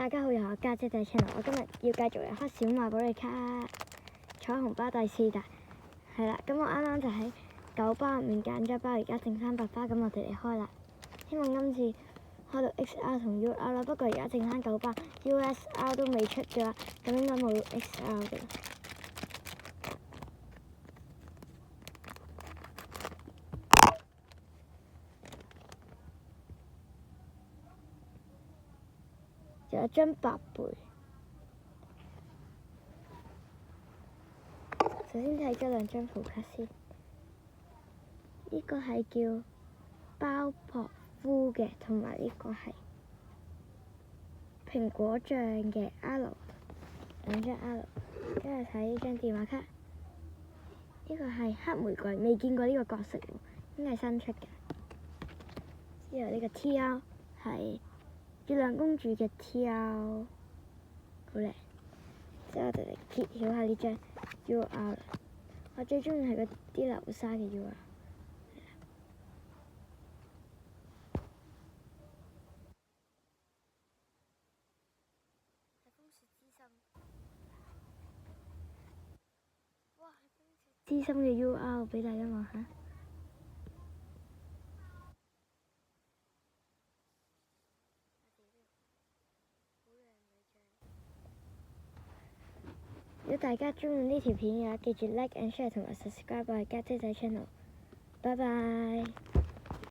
大家好，又係我家姐仔 channel。我今日要繼續嚟開小馬寶莉卡彩虹包第4彈，係啦。咁我啱啱就喺9包入面揀咗包，而家剩翻8包，咁我哋嚟開啦。希望今次開到 XR 同 UR 啦，不過而家剩翻9包 USR 都未出嘅話，咁應該冇 XR 嘅。有一張白背，首先睇咗2張圖卡先。呢個係叫包樸夫嘅，同埋呢個係蘋果醬嘅 R， 2張 R。跟住睇呢張電話卡，呢個係黑玫瑰，未見過呢個角色喎，應該係新出嘅。之後呢個 TL 係月亮公主嘅 TL， 好靚。之後我哋嚟揭曉下呢張 UR 啦，我最中意係嗰啲流沙嘅 UR。資深嘅 UR 俾大家望下，如果大家中意呢條片嘅話，記住 like and share 同埋 subscribe 我係家姐仔 channel。拜拜。